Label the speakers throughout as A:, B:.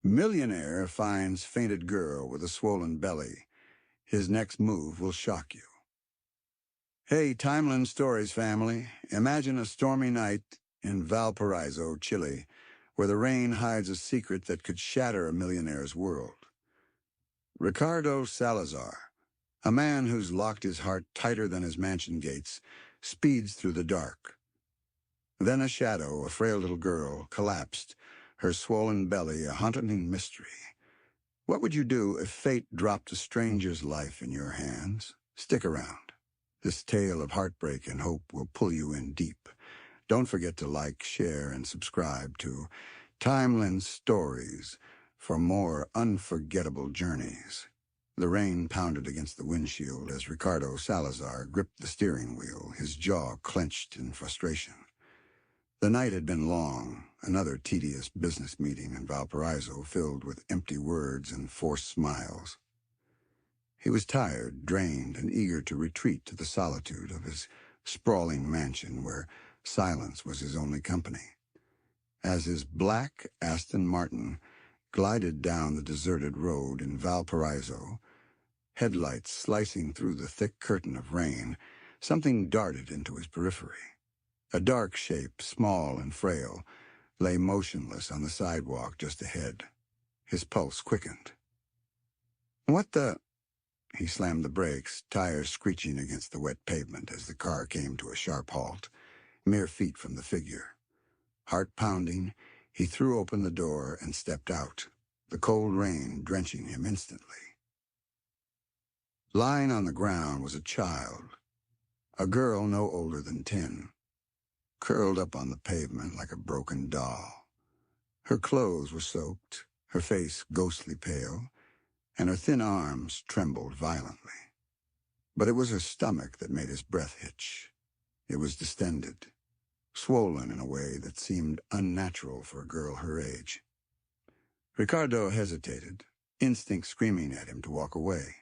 A: Millionaire finds fainted girl with a swollen belly. His next move will shock you. Hey, Timeline Stories family. Imagine a stormy night in Valparaiso, Chile, where the rain hides a secret that could shatter a millionaire's world. Ricardo Salazar, a man who's locked his heart tighter than his mansion gates, speeds through the dark. Then a shadow, a frail little girl, collapsed, her swollen belly a haunting mystery. What would you do if fate dropped a stranger's life in your hands? Stick around. This tale of heartbreak and hope will pull you in deep. Don't forget to like, share, and subscribe to Timeline Stories for more unforgettable journeys. The rain pounded against the windshield as Ricardo Salazar gripped the steering wheel, his jaw clenched in frustration. The night had been long, another tedious business meeting in Valparaiso filled with empty words and forced smiles. He was tired, drained, and eager to retreat to the solitude of his sprawling mansion where silence was his only company. As his black Aston Martin glided down the deserted road in Valparaiso, headlights slicing through the thick curtain of rain, something darted into his periphery. A dark shape, small and frail, lay motionless on the sidewalk just ahead. His pulse quickened. "What the—" He slammed the brakes, tires screeching against the wet pavement as the car came to a sharp halt, mere feet from the figure. Heart pounding, he threw open the door and stepped out, the cold rain drenching him instantly. Lying on the ground was a child, a girl no older than 10. Curled up on the pavement like a broken doll. Her clothes were soaked, her face ghostly pale, and her thin arms trembled violently. But it was her stomach that made his breath hitch. It was distended, swollen in a way that seemed unnatural for a girl her age. Ricardo hesitated, instinct screaming at him to walk away.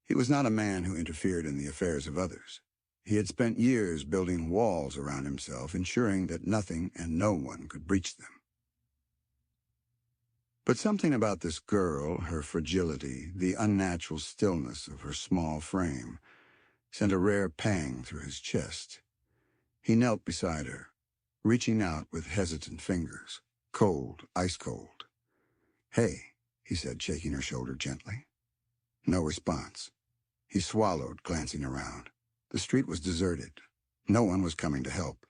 A: He was not a man who interfered in the affairs of others. He had spent years building walls around himself, ensuring that nothing and no one could breach them. But something about this girl, her fragility, the unnatural stillness of her small frame, sent a rare pang through his chest. He knelt beside her, reaching out with hesitant fingers, cold, ice cold. "Hey," he said, shaking her shoulder gently. No response. He swallowed, glancing around. The street was deserted. No one was coming to help.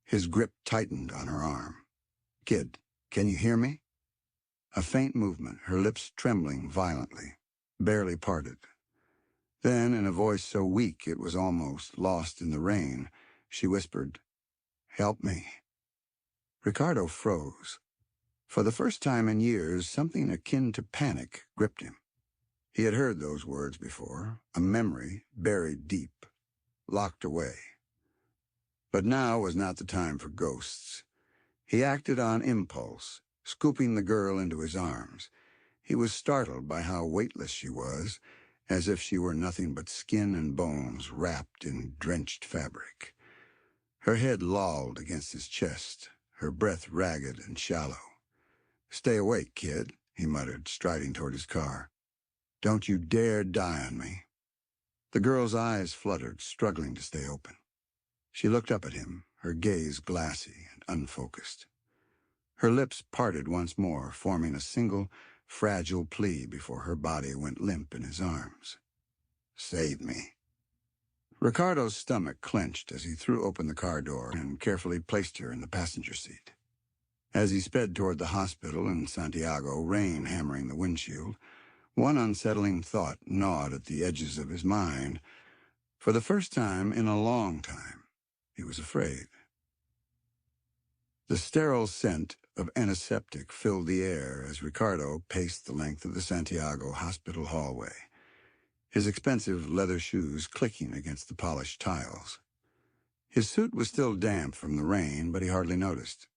A: His grip tightened on her arm. "Kid, can you hear me?" A faint movement, her lips trembling violently, barely parted. Then, in a voice so weak it was almost lost in the rain, she whispered, "Help me." Ricardo froze. For the first time in years, something akin to panic gripped him. He had heard those words before, a memory buried deep, locked away. But now was not the time for ghosts. He acted on impulse, scooping the girl into his arms. He was startled by how weightless she was, as if she were nothing but skin and bones wrapped in drenched fabric. Her head lolled against his chest, her breath ragged and shallow. "Stay awake, kid," he muttered, striding toward his car. "Don't you dare die on me." The girl's eyes fluttered, struggling to stay open. She looked up at him, her gaze glassy and unfocused. Her lips parted once more, forming a single, fragile plea before her body went limp in his arms. "Save me." Ricardo's stomach clenched as he threw open the car door and carefully placed her in the passenger seat. As he sped toward the hospital in Santiago, rain hammering the windshield, one unsettling thought gnawed at the edges of his mind. For the first time in a long time, he was afraid. The sterile scent of antiseptic filled the air as Ricardo paced the length of the Santiago hospital hallway, his expensive leather shoes clicking against the polished tiles. His suit was still damp from the rain, but he hardly noticed.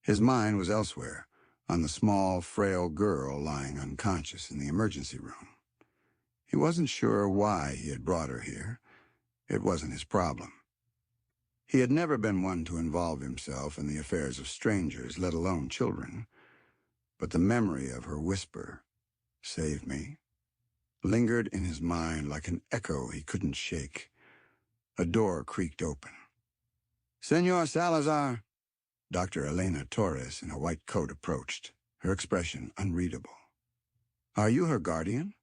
A: His mind was elsewhere, on the small, frail girl lying unconscious in the emergency room. He wasn't sure why he had brought her here. It wasn't his problem. He had never been one to involve himself in the affairs of strangers, let alone children. but the memory of her whisper, "Save me," lingered in his mind like an echo he couldn't shake. A door creaked open. "Senor Salazar!" Dr. Elena Torres in a white coat approached, her expression unreadable. "Are you her guardian?"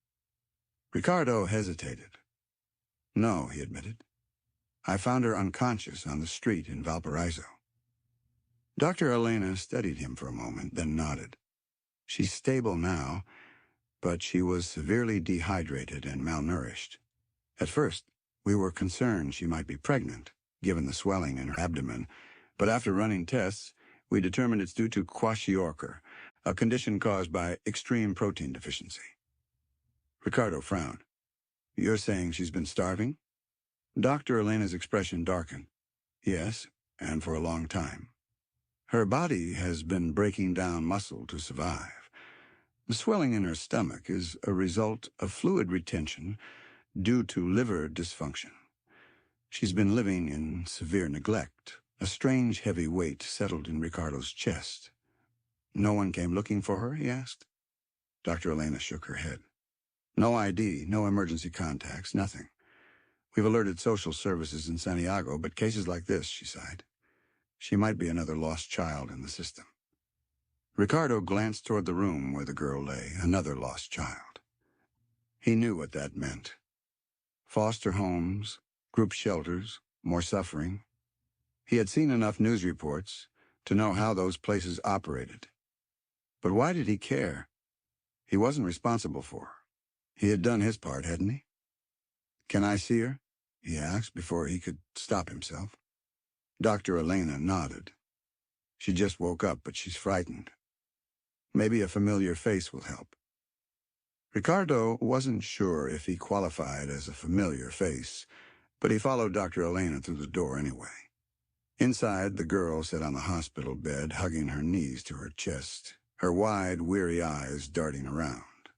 A: Ricardo hesitated. "No," he admitted. "I found her unconscious on the street in Valparaiso." Dr. Elena studied him for a moment, then nodded. "She's stable now, but she was severely dehydrated and malnourished. At first, we were concerned she might be pregnant, given the swelling in her abdomen, but after running tests, we determined it's due to kwashiorkor, a condition caused by extreme protein deficiency." Ricardo frowned. "You're saying she's been starving?" Dr. Elena's expression darkened. "Yes, and for a long time. Her body has been breaking down muscle to survive. The swelling in her stomach is a result of fluid retention due to liver dysfunction. She's been living in severe neglect. A strange heavy weight settled in Ricardo's chest. "No one came looking for her?" he asked. Dr. Elena shook her head. "No ID, no emergency contacts, nothing. We've alerted social services in Santiago, but cases like this," she sighed. "She might be another lost child in the system." Ricardo glanced toward the room where the girl lay, another lost child. He knew what that meant. Foster homes, group shelters, more suffering. He had seen enough news reports to know how those places operated. But why did he care? He wasn't responsible for her. He had done his part, hadn't he? "Can I see her?" he asked before he could stop himself. Dr. Elena nodded. "She just woke up, but she's frightened. Maybe a familiar face will help." Ricardo wasn't sure if he qualified as a familiar face, but he followed Dr. Elena through the door anyway. Inside, the girl sat on the hospital bed, hugging her knees to her chest, her wide, weary eyes darting around.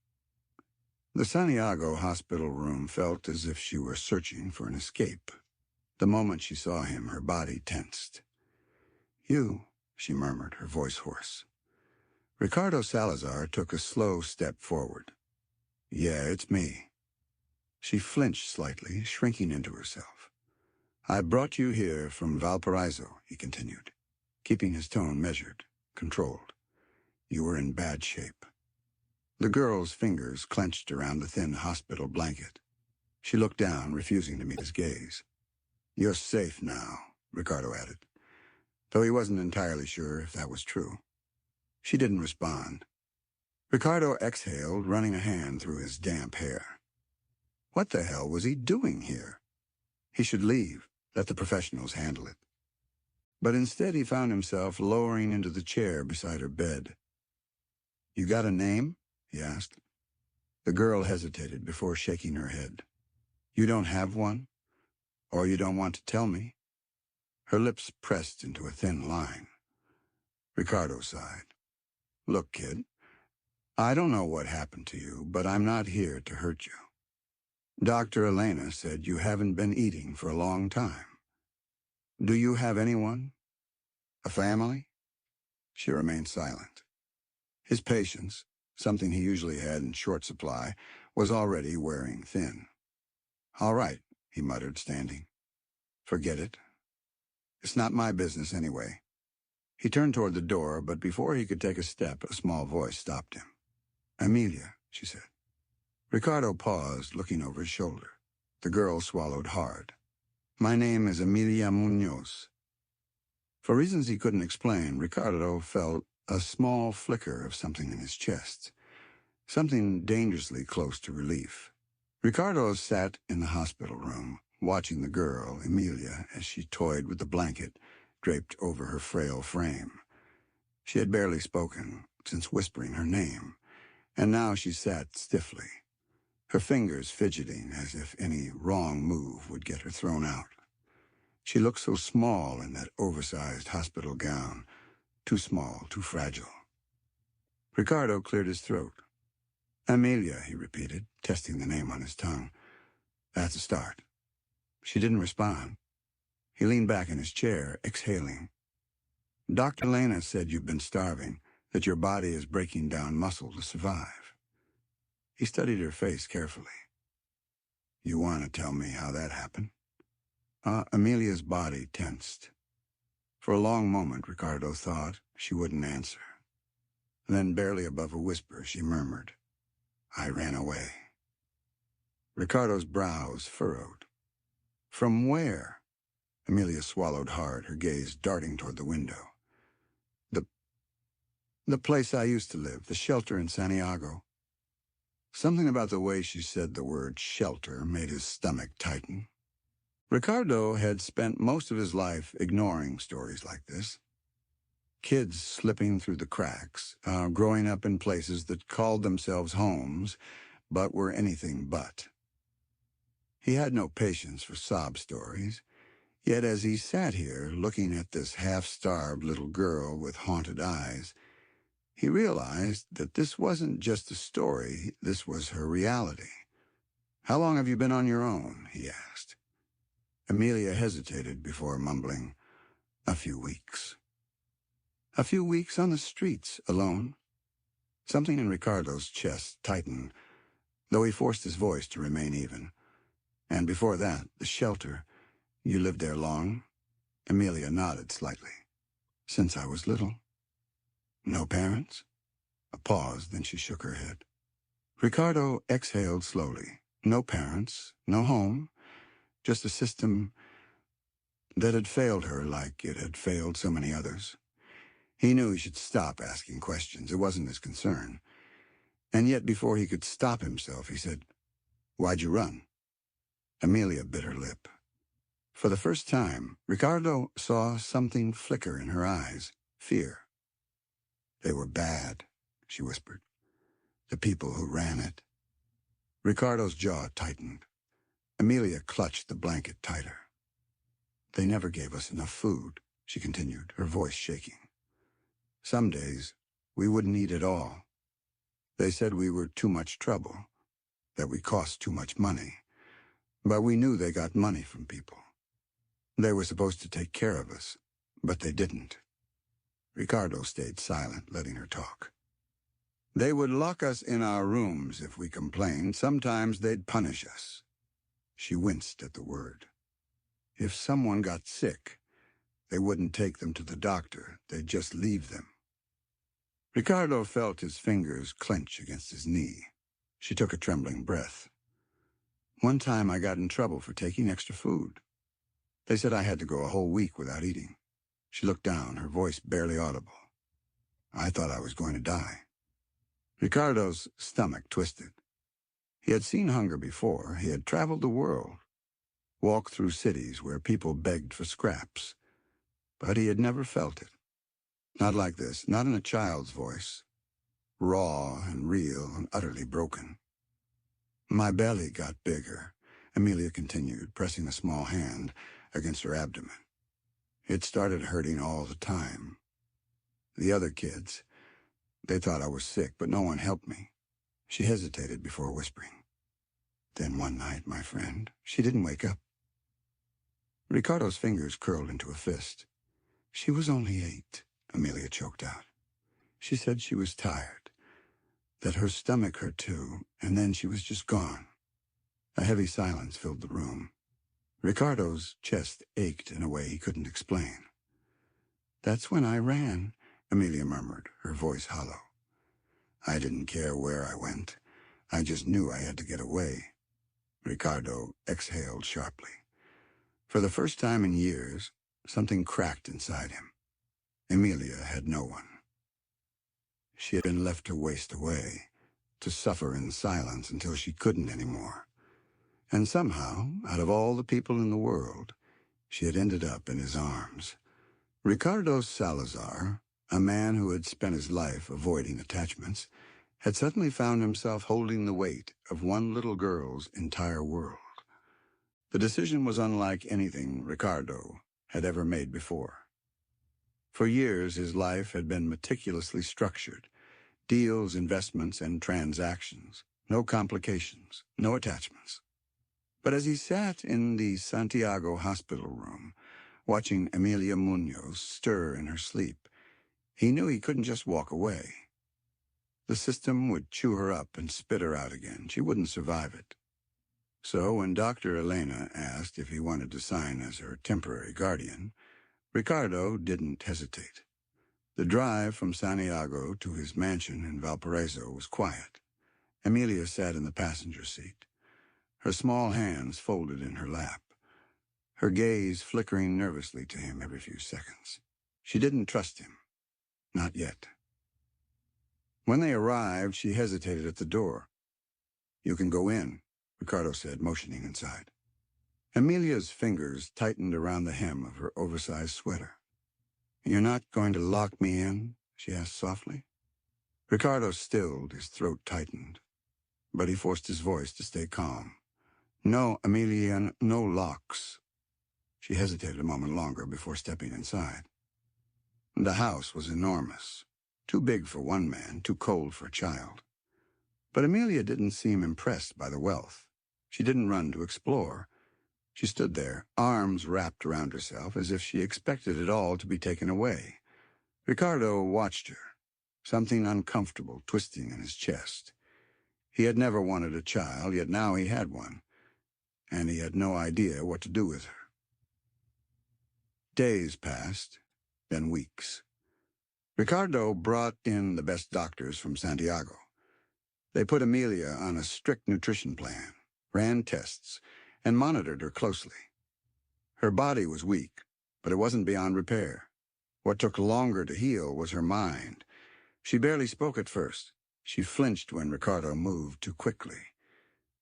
A: The Santiago hospital room felt as if she were searching for an escape. The moment she saw him, her body tensed. "You," she murmured, her voice hoarse. Ricardo Salazar took a slow step forward. "Yeah, it's me." She flinched slightly, shrinking into herself. "I brought you here from Valparaiso," he continued, keeping his tone measured, controlled. "You were in bad shape." The girl's fingers clenched around the thin hospital blanket. She looked down, refusing to meet his gaze. "You're safe now," Ricardo added, though he wasn't entirely sure if that was true. She didn't respond. Ricardo exhaled, running a hand through his damp hair. What the hell was he doing here? He should leave, let the professionals handle it. But instead he found himself lowering into the chair beside her bed. "You got a name?" he asked. The girl hesitated before shaking her head. "You don't have one? Or you don't want to tell me?" Her lips pressed into a thin line. Ricardo sighed. "Look, kid, I don't know what happened to you, but I'm not here to hurt you. Dr. Elena said you haven't been eating for a long time. Do you have anyone? A family?" She remained silent. His patience, something he usually had in short supply, was already wearing thin. "All right," he muttered, standing. "Forget it. It's not my business anyway." He turned toward the door, but before he could take a step, a small voice stopped him. "Amelia," she said. Ricardo paused, looking over his shoulder. The girl swallowed hard. "My name is Amelia Muñoz." For reasons he couldn't explain, Ricardo felt a small flicker of something in his chest, something dangerously close to relief. Ricardo sat in the hospital room, watching the girl, Amelia, as she toyed with the blanket draped over her frail frame. She had barely spoken since whispering her name, and now she sat stiffly, her fingers fidgeting as if any wrong move would get her thrown out. She looked so small in that oversized hospital gown, too small, too fragile. Ricardo cleared his throat. "Amelia," he repeated, testing the name on his tongue. "That's a start." She didn't respond. He leaned back in his chair, exhaling. "Dr. Elena said you've been starving. that your body is breaking down muscle to survive. He studied her face carefully. You want to tell me how that happened? Amelia's body tensed. For a long moment, Ricardo thought she wouldn't answer. Then, barely above a whisper, she murmured, I ran away. Ricardo's brows furrowed. From where? Amelia swallowed hard, her gaze darting toward the window. The place I used to live, the shelter in Santiago. Something about the way she said the word shelter made his stomach tighten. Ricardo had spent most of his life ignoring stories like this. Kids slipping through the cracks, growing up in places that called themselves homes, but were anything but. He had no patience for sob stories, yet as he sat here looking at this half-starved little girl with haunted eyes, he realized that this wasn't just a story, this was her reality. How long have you been on your own? He asked. Amelia hesitated before mumbling, a few weeks. A few weeks on the streets, alone? Something in Ricardo's chest tightened, though he forced his voice to remain even. And before that, the shelter. You lived there long? Amelia nodded slightly. Since I was little. No parents? A pause, then she shook her head. Ricardo exhaled slowly. No parents, no home, just a system that had failed her like it had failed so many others. He knew he should stop asking questions. It wasn't his concern. And yet before he could stop himself, he said, Why'd you run? Amelia bit her lip. For the first time, Ricardo saw something flicker in her eyes, fear. They were bad, she whispered. The people who ran it. Ricardo's jaw tightened. Amelia clutched the blanket tighter. They never gave us enough food, she continued, her voice shaking. Some days, we wouldn't eat at all. They said we were too much trouble, that we cost too much money. But we knew they got money from people. They were supposed to take care of us, but they didn't. Ricardo stayed silent, letting her talk. They would lock us in our rooms if we complained. Sometimes they'd punish us. She winced at the word. If someone got sick, they wouldn't take them to the doctor. They'd just leave them. Ricardo felt his fingers clench against his knee. She took a trembling breath. One time I got in trouble for taking extra food. They said I had to go a whole week without eating. She looked down, her voice barely audible. I thought I was going to die. Ricardo's stomach twisted. He had seen hunger before. He had traveled the world, walked through cities where people begged for scraps. But he had never felt it. Not like this, not in a child's voice. Raw and real and utterly broken. My belly got bigger, Amelia continued, pressing a small hand against her abdomen. It started hurting all the time. The other kids, they thought I was sick, but no one helped me. She hesitated before whispering. Then one night, my friend, she didn't wake up. Ricardo's fingers curled into a fist. She was only 8, Amelia choked out. She said she was tired, that her stomach hurt too, and then she was just gone. A heavy silence filled the room. Ricardo's chest ached in a way he couldn't explain. That's when I ran, Amelia murmured, her voice hollow. I didn't care where I went. I just knew I had to get away. Ricardo exhaled sharply. For the first time in years, something cracked inside him. Amelia had no one. She had been left to waste away, to suffer in silence until she couldn't anymore. And somehow, out of all the people in the world, she had ended up in his arms. Ricardo Salazar, a man who had spent his life avoiding attachments, had suddenly found himself holding the weight of one little girl's entire world. The decision was unlike anything Ricardo had ever made before. For years, his life had been meticulously structured. Deals, investments, and transactions. No complications, no attachments. But as he sat in the Santiago hospital room, watching Emilia Munoz stir in her sleep, He knew he couldn't just walk away. The system would chew her up and spit her out again. She wouldn't survive it. So when Dr. Elena asked if he wanted to sign as her temporary guardian, Ricardo didn't hesitate. The drive from Santiago to his mansion in Valparaiso was quiet. Emilia sat in the passenger seat, her small hands folded in her lap, her gaze flickering nervously to him every few seconds. She didn't trust him. Not yet. When they arrived, she hesitated at the door. "You can go in," Ricardo said, motioning inside. Emilia's fingers tightened around the hem of her oversized sweater. "You're not going to lock me in?" she asked softly. Ricardo stilled, his throat tightened, but he forced his voice to stay calm. "No, Emilia, no locks." She hesitated a moment longer before stepping inside. The house was enormous, too big for one man, too cold for a child. But Emilia didn't seem impressed by the wealth. She didn't run to explore. She stood there, arms wrapped around herself, as if she expected it all to be taken away. Ricardo watched her, something uncomfortable twisting in his chest. He had never wanted a child, yet now he had one, and he had no idea what to do with her. Days passed, then weeks. Ricardo brought in the best doctors from Santiago. They put Emilia on a strict nutrition plan, ran tests, and monitored her closely. Her body was weak, but it wasn't beyond repair. What took longer to heal was her mind. She barely spoke at first. She flinched when Ricardo moved too quickly.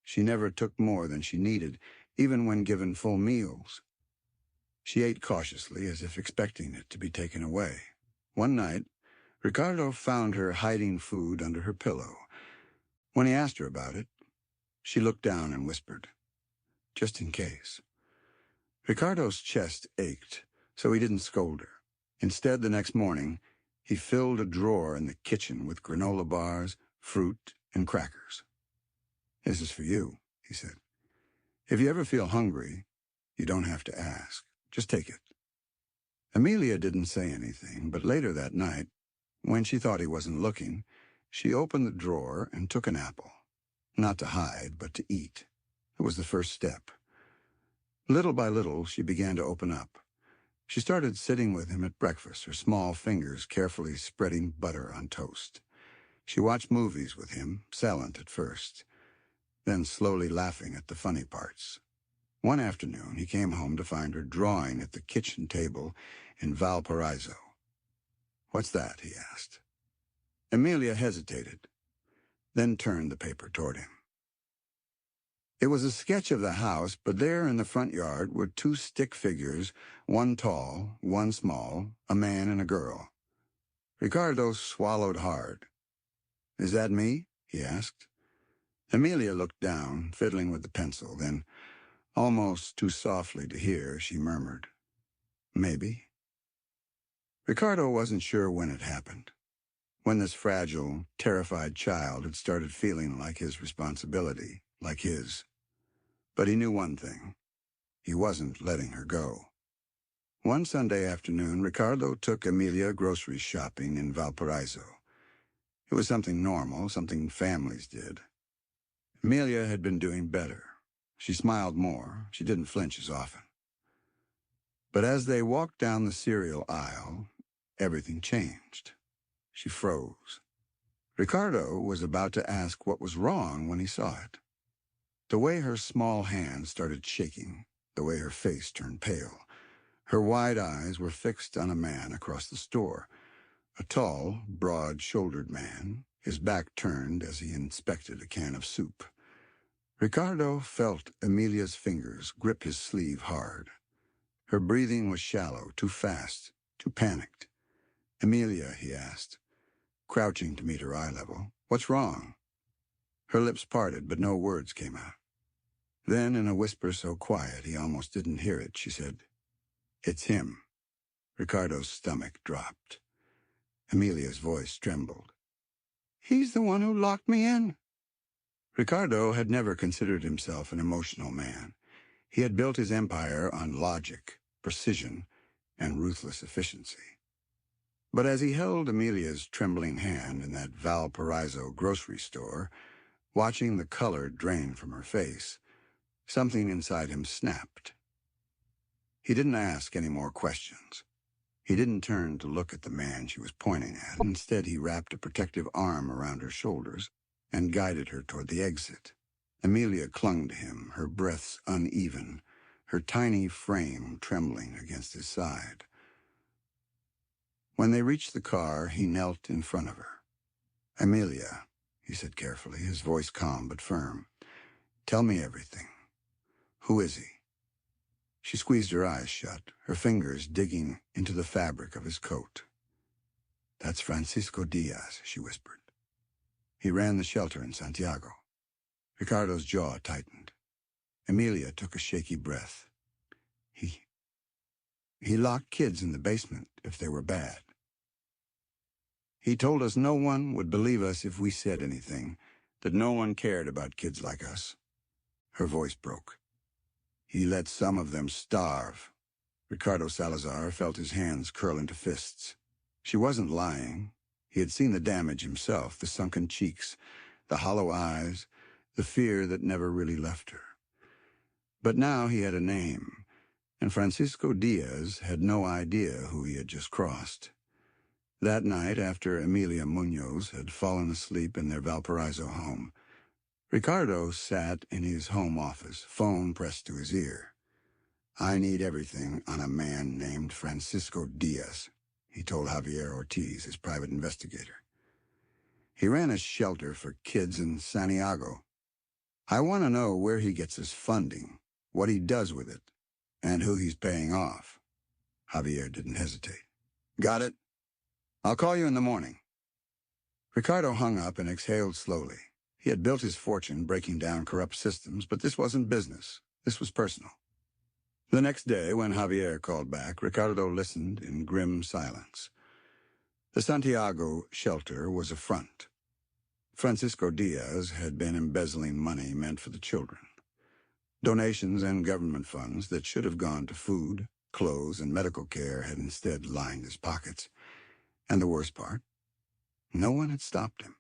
A: She never took more than she needed, even when given full meals. She ate cautiously, as if expecting it to be taken away. One night, Ricardo found her hiding food under her pillow. When he asked her about it, she looked down and whispered, "Just in case." Ricardo's chest ached, so he didn't scold her. Instead, the next morning, he filled a drawer in the kitchen with granola bars, fruit, and crackers. "This is for you," he said. "If you ever feel hungry, you don't have to ask. Just take it." Emilia didn't say anything, but later that night, when she thought he wasn't looking, she opened the drawer and took an apple. Not to hide, but to eat. It was the first step. Little by little, she began to open up. She started sitting with him at breakfast, her small fingers carefully spreading butter on toast. She watched movies with him, silent at first, then slowly laughing at the funny parts. One afternoon, he came home to find her drawing at the kitchen table in Valparaiso. "What's that?" he asked. Emilia hesitated, then turned the paper toward him. It was a sketch of the house, but there in the front yard were two stick figures, one tall, one small, a man and a girl. Ricardo swallowed hard. "Is that me?" he asked. Emilia looked down, fiddling with the pencil, then, almost too softly to hear, she murmured, "Maybe." Ricardo wasn't sure when it happened, when this fragile, terrified child had started feeling like his responsibility, like his. But he knew one thing. He wasn't letting her go. One Sunday afternoon, Ricardo took Emilia grocery shopping in Valparaiso. It was something normal, something families did. Emilia had been doing better. She smiled more. She didn't flinch as often. But as they walked down the cereal aisle, everything changed. She froze. Ricardo was about to ask what was wrong when he saw it. The way her small hands started shaking, the way her face turned pale. Her wide eyes were fixed on a man across the store, a tall, broad-shouldered man, his back turned as he inspected a can of soup. Ricardo felt Emilia's fingers grip his sleeve hard. Her breathing was shallow, too fast, too panicked. "Emilia," he asked, crouching to meet her eye level, "what's wrong?" Her lips parted, but no words came out. Then, in a whisper so quiet he almost didn't hear it, she said, "It's him." Ricardo's stomach dropped. Emilia's voice trembled. "He's the one who locked me in." Ricardo had never considered himself an emotional man. He had built his empire on logic, precision, and ruthless efficiency. But as he held Amelia's trembling hand in that Valparaiso grocery store, watching the color drain from her face, something inside him snapped. He didn't ask any more questions. He didn't turn to look at the man she was pointing at. Instead, he wrapped a protective arm around her shoulders and guided her toward the exit. Amelia clung to him, her breaths uneven, her tiny frame trembling against his side. When they reached the car, he knelt in front of her. "Amelia," he said carefully, his voice calm but firm, "tell me everything. Who is he?" She squeezed her eyes shut, her fingers digging into the fabric of his coat. "That's Francisco Diaz," she whispered. "He ran the shelter in Santiago." Ricardo's jaw tightened. Amelia took a shaky breath. He locked kids in the basement if they were bad. He told us no one would believe us if we said anything, that no one cared about kids like us." Her voice broke. "He let some of them starve." Ricardo Salazar felt his hands curl into fists. She wasn't lying. He had seen the damage himself, the sunken cheeks, the hollow eyes, the fear that never really left her. But now he had a name, and Francisco Diaz had no idea who he had just crossed. That night, after Amelia Munoz had fallen asleep in their Valparaiso home, Ricardo sat in his home office, phone pressed to his ear. "I need everything on a man named Francisco Diaz," he told Javier Ortiz, his private investigator. "He ran a shelter for kids in Santiago. I want to know where he gets his funding, what he does with it, and who he's paying off." Javier didn't hesitate. "Got it? I'll call you in the morning." Ricardo hung up and exhaled slowly. He had built his fortune breaking down corrupt systems, but this wasn't business. This was personal. The next day, when Javier called back, Ricardo listened in grim silence. The Santiago shelter was a front. Francisco Diaz had been embezzling money meant for the children. Donations and government funds that should have gone to food, clothes, and medical care had instead lined his pockets. And the worst part, no one had stopped him.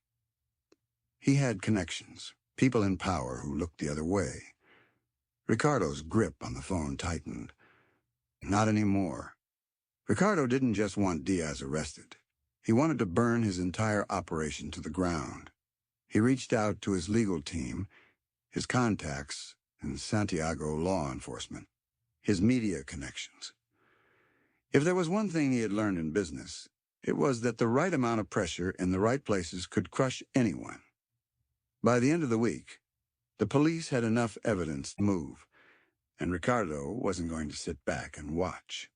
A: He had connections, people in power who looked the other way. Ricardo's grip on the phone tightened. Not anymore. Ricardo didn't just want Diaz arrested. He wanted to burn his entire operation to the ground. He reached out to his legal team, his contacts in Santiago law enforcement, his media connections. If there was one thing he had learned in business, it was that the right amount of pressure in the right places could crush anyone. By the end of the week, the police had enough evidence to move, and Ricardo wasn't going to sit back and watch.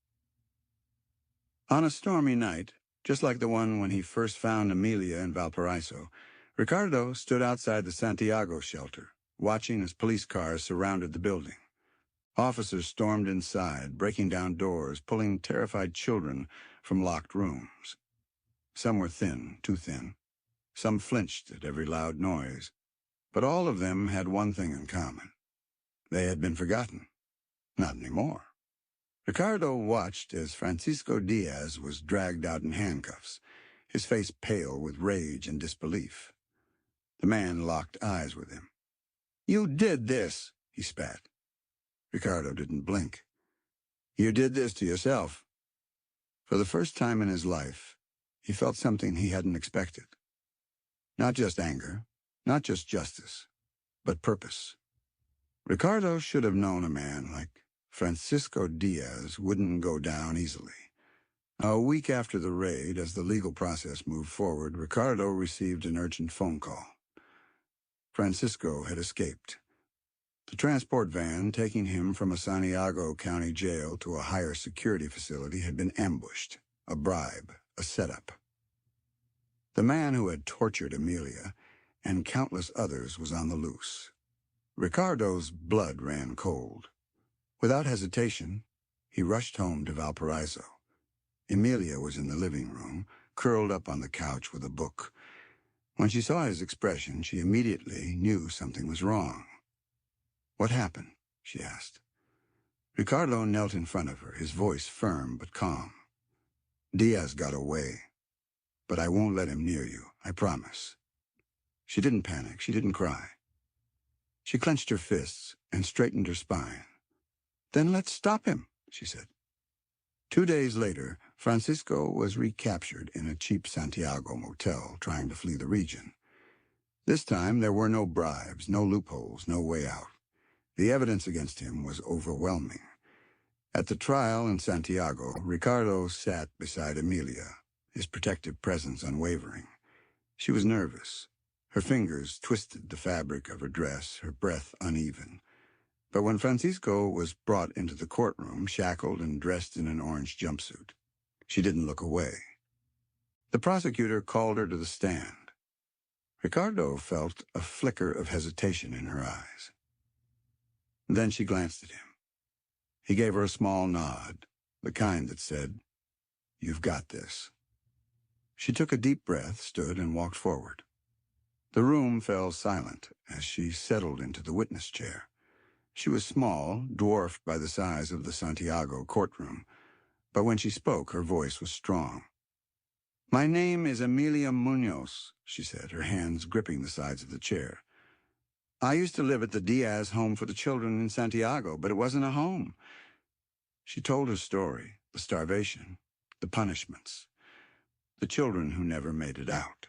A: On a stormy night, just like the one when he first found Amelia in Valparaiso, Ricardo stood outside the Santiago shelter, watching as police cars surrounded the building. Officers stormed inside, breaking down doors, pulling terrified children from locked rooms. Some were thin, too thin. Some flinched at every loud noise. But all of them had one thing in common. They had been forgotten. Not anymore. Ricardo watched as Francisco Diaz was dragged out in handcuffs, his face pale with rage and disbelief. The man locked eyes with him. "You did this," he spat. Ricardo didn't blink. "You did this to yourself." For the first time in his life, he felt something he hadn't expected. Not just anger, not just justice, but purpose. Ricardo should have known a man like Francisco Diaz wouldn't go down easily. A week after the raid, as the legal process moved forward, Ricardo received an urgent phone call. Francisco had escaped. The transport van taking him from a Santiago County jail to a higher security facility had been ambushed, a bribe, a setup. The man who had tortured Amelia and countless others was on the loose. Ricardo's blood ran cold. Without hesitation, he rushed home to Valparaiso. Amelia was in the living room, curled up on the couch with a book. When she saw his expression, she immediately knew something was wrong. "What happened?" she asked. Ricardo knelt in front of her, his voice firm but calm. Diaz got away, but I won't let him near you, I promise. She didn't panic. She didn't cry. She clenched her fists and straightened her spine. Then let's stop him, she said. 2 days later, Francisco was recaptured in a cheap Santiago motel trying to flee the region. This time, there were no bribes, no loopholes, no way out. The evidence against him was overwhelming. At the trial in Santiago, Ricardo sat beside Emilia, his protective presence unwavering. She was nervous. Her fingers twisted the fabric of her dress, her breath uneven. But when Francisco was brought into the courtroom, shackled and dressed in an orange jumpsuit, she didn't look away. The prosecutor called her to the stand. Ricardo felt a flicker of hesitation in her eyes. Then she glanced at him. He gave her a small nod, the kind that said, "You've got this." She took a deep breath, stood, and walked forward. The room fell silent as she settled into the witness chair. She was small, dwarfed by the size of the Santiago courtroom, but when she spoke, her voice was strong. "My name is Emilia Munoz," she said, her hands gripping the sides of the chair. "I used to live at the Diaz home for the children in Santiago, but it wasn't a home." She told her story, the starvation, the punishments, the children who never made it out.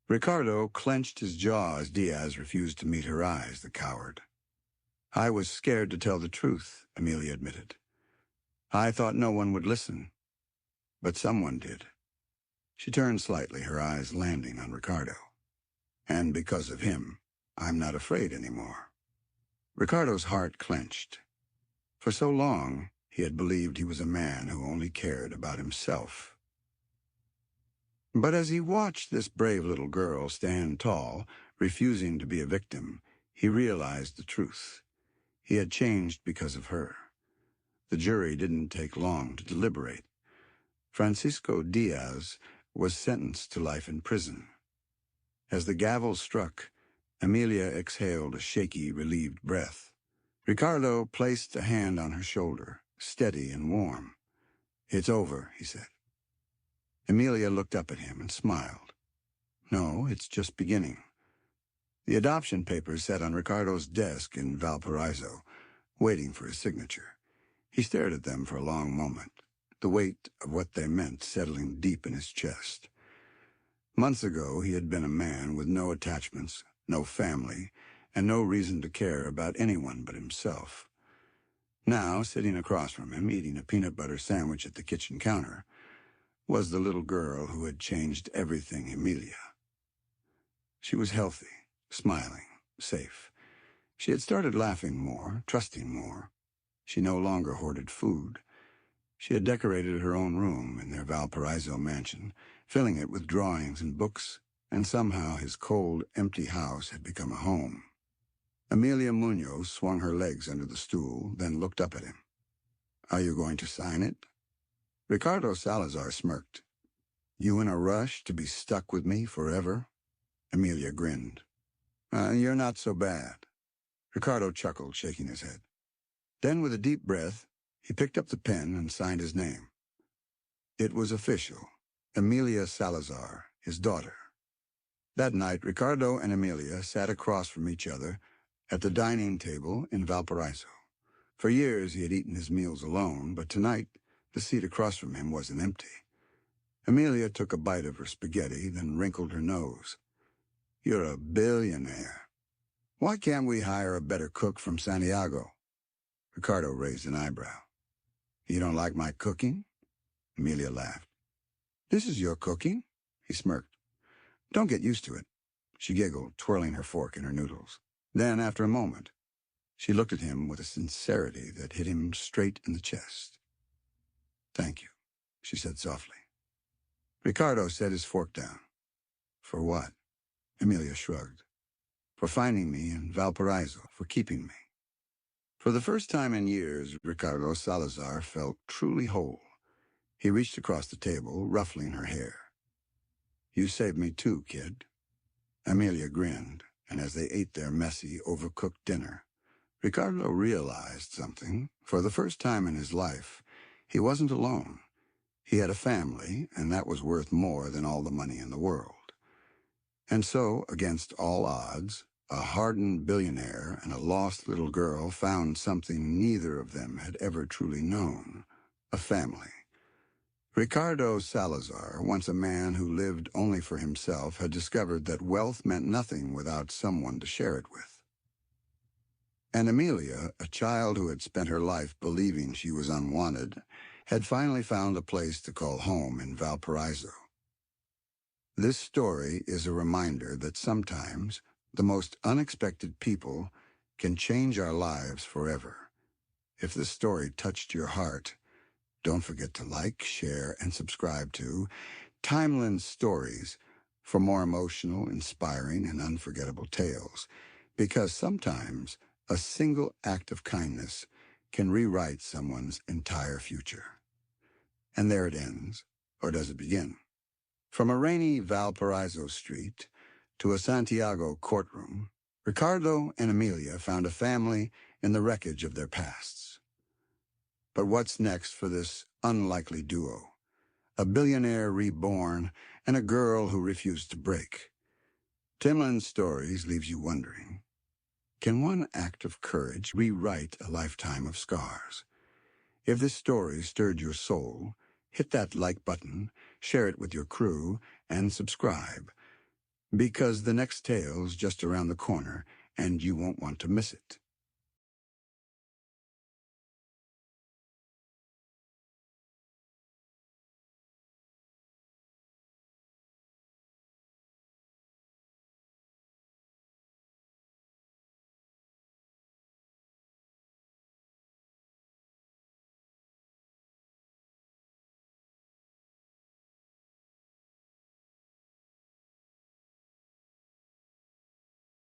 A: Ricardo clenched his jaw as Diaz refused to meet her eyes, the coward. "I was scared to tell the truth," Emilia admitted. "I thought no one would listen, but someone did." She turned slightly, her eyes landing on Ricardo. "And because of him, I'm not afraid anymore." Ricardo's heart clenched. For so long, he had believed he was a man who only cared about himself. But as he watched this brave little girl stand tall, refusing to be a victim, he realized the truth. He had changed because of her. The jury didn't take long to deliberate. Francisco Diaz was sentenced to life in prison. As the gavel struck, Emilia exhaled a shaky, relieved breath. Ricardo placed a hand on her shoulder, steady and warm. "It's over," he said. Emilia looked up at him and smiled. "No, it's just beginning." The adoption papers sat on Ricardo's desk in Valparaiso, waiting for his signature. He stared at them for a long moment, the weight of what they meant settling deep in his chest. Months ago, he had been a man with no attachments, no family, and no reason to care about anyone but himself. Now, sitting across from him, eating a peanut butter sandwich at the kitchen counter, was the little girl who had changed everything, Emilia. She was healthy, smiling, safe. She had started laughing more, trusting more. She no longer hoarded food. She had decorated her own room in their Valparaiso mansion, filling it with drawings and books, and somehow his cold, empty house had become a home. Emilia Munoz swung her legs under the stool, then looked up at him. "Are you going to sign it?" Ricardo Salazar smirked. "You in a rush to be stuck with me forever?" Emilia grinned. You're not so bad." Ricardo chuckled, shaking his head. Then, with a deep breath, he picked up the pen and signed his name. It was official. Emilia Salazar, his daughter. That night, Ricardo and Emilia sat across from each other at the dining table in Valparaiso. For years he had eaten his meals alone, but tonight the seat across from him wasn't empty. Emilia took a bite of her spaghetti, then wrinkled her nose. "You're a billionaire. Why can't we hire a better cook from Santiago?" Ricardo raised an eyebrow. "You don't like my cooking?" Emilia laughed. "This is your cooking?" He smirked. "Don't get used to it." She giggled, twirling her fork in her noodles. Then, after a moment, she looked at him with a sincerity that hit him straight in the chest. "Thank you," she said softly. Ricardo set his fork down. "For what?" Emilia shrugged. "For finding me in Valparaiso, for keeping me." For the first time in years, Ricardo Salazar felt truly whole. He reached across the table, ruffling her hair. "You saved me too, kid." Emilia grinned, and as they ate their messy, overcooked dinner, Ricardo realized something. For the first time in his life, he wasn't alone. He had a family, and that was worth more than all the money in the world. And so, against all odds, a hardened billionaire and a lost little girl found something neither of them had ever truly known: a family. Ricardo Salazar, once a man who lived only for himself, had discovered that wealth meant nothing without someone to share it with. And Amelia, a child who had spent her life believing she was unwanted, had finally found a place to call home in Valparaiso. This story is a reminder that sometimes the most unexpected people can change our lives forever. If this story touched your heart, don't forget to like, share, and subscribe to Timeline Stories for more emotional, inspiring, and unforgettable tales, because sometimes a single act of kindness can rewrite someone's entire future. And there it ends, or does it begin? From a rainy Valparaiso street to a Santiago courtroom, Ricardo and Amelia found a family in the wreckage of their pasts. But what's next for this unlikely duo? A billionaire reborn and a girl who refused to break. Timlin's Stories leaves you wondering, can one act of courage rewrite a lifetime of scars? If this story stirred your soul, hit that like button, share it with your crew, and subscribe, because the next tale's just around the corner and you won't want to miss it.